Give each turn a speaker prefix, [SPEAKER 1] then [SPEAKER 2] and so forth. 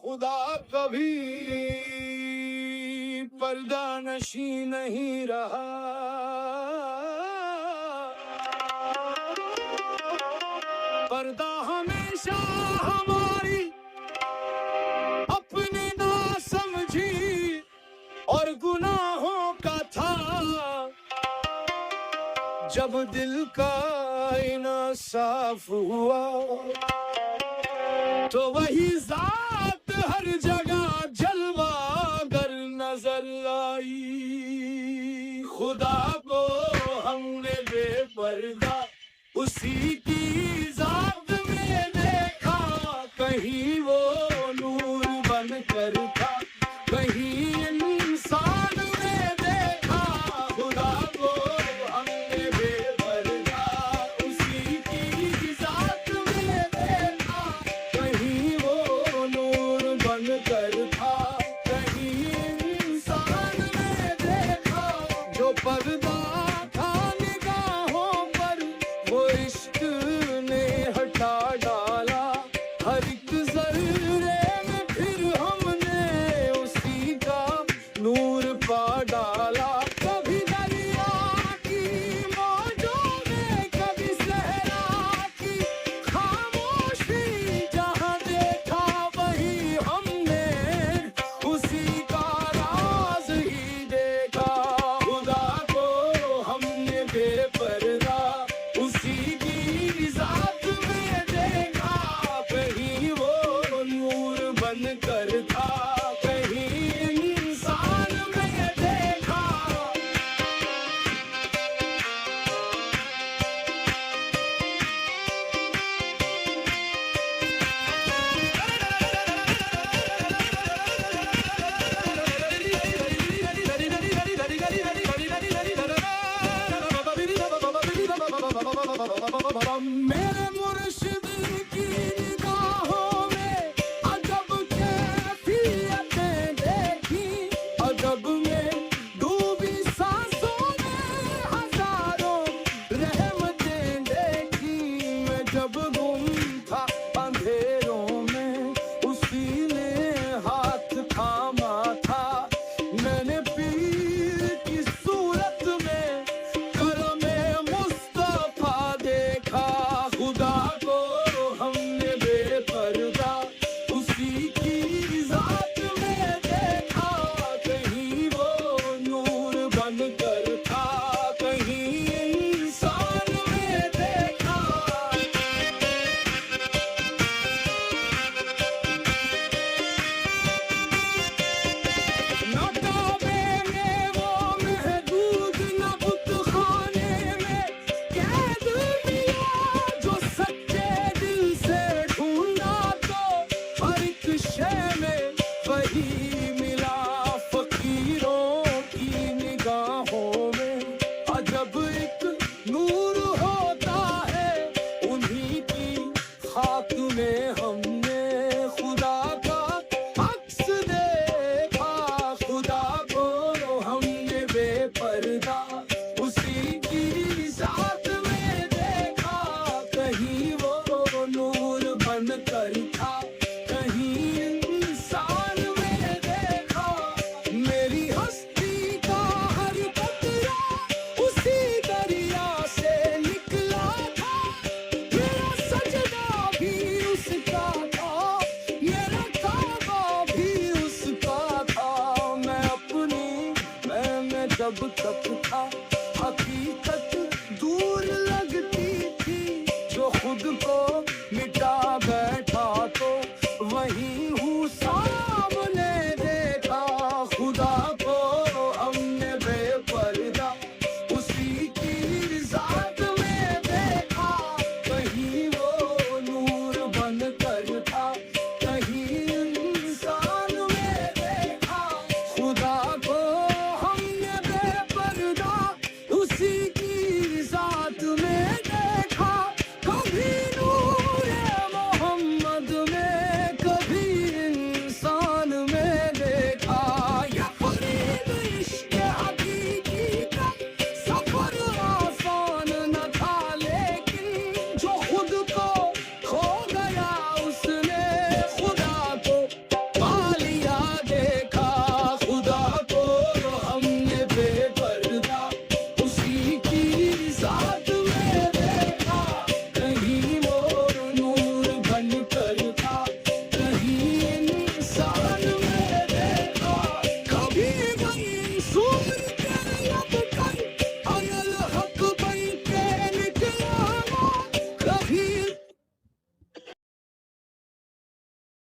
[SPEAKER 1] خدا کبھی پردہ نشی نہیں رہا، پردہ ہمیشہ ہماری اپنی ناسمجھی اور گناہوں کا تھا۔ جب دل کا آئینہ صاف ہوا تو وہی ذات ہر جگہ جلوہ گر نظر آئی۔ خدا کو ہم نے بے پردہ اسی کی ذات میں دیکھا، کہیں وہ نور بن کر تھا، کہیں انسان میں دیکھا۔ خدا کو ہم نے بے پردہ اسی کی ذات میں دیکھا، کہیں وہ نور بن کر تھا، کہیں انسان میں دیکھا۔ جو پردہ تھا نگاہوں پر وہ عشق نے ہٹا ڈالا، ہر ایک ذرے میں پھر ہم نے اسی کا نور پا ڈالا۔ کبھی دریا کی موجوں میں، کبھی صحرا کی خاموشی، جہاں دیکھا وہی ہم نے اسی کا راز ہی دیکھا۔ خدا کو ہم نے بے پردہ اسی کی ذات میں دیکھا، کہیں وہ نور بن کر تھا، کہیں انسان میں دیکھا۔ میرے مرشد کی نگاہوں میں عجب کیفیتیں دیکھی، عجب میں ڈوبی سانسوں میں ہزاروں رحمتیں دیکھی۔ میں جب گم تھا اندھیروں میں اسی نے ہاتھ تھاما تھا، میں نے پیر کی صورت میں کرم مصطفیٰ دیکھا۔ خدا کو ہم نے بے پردہ اسی کی ذات میں دیکھا، کہیں وہ نور بن کر تھا، کہیں انسان میں دیکھا۔ نہ کعبے میں وہ محدود، نہ بت خانے میں قید ملا، جو سچے دل سے ڈھونڈا تو ہر ایک شے میں وہی ملا۔ فقیروں کی نگاہوں میں عجب ایک نور ہوتا ہے، انہی کی خاک میں ہم نے خدا کا عکس دیکھا۔ خدا کو ہم نے بے پردہ اسی کی ذات میں دیکھا، کہیں وہ نور بن کر تھا، کہیں انسان میں دیکھا۔ میری ہستی کا ہر قطرہ اسی دریا سے نکلا تھا، میرا سجدہ بھی اس کا تھا، میرا کعبہ بھی اس کا تھا۔ میں جب تک تھا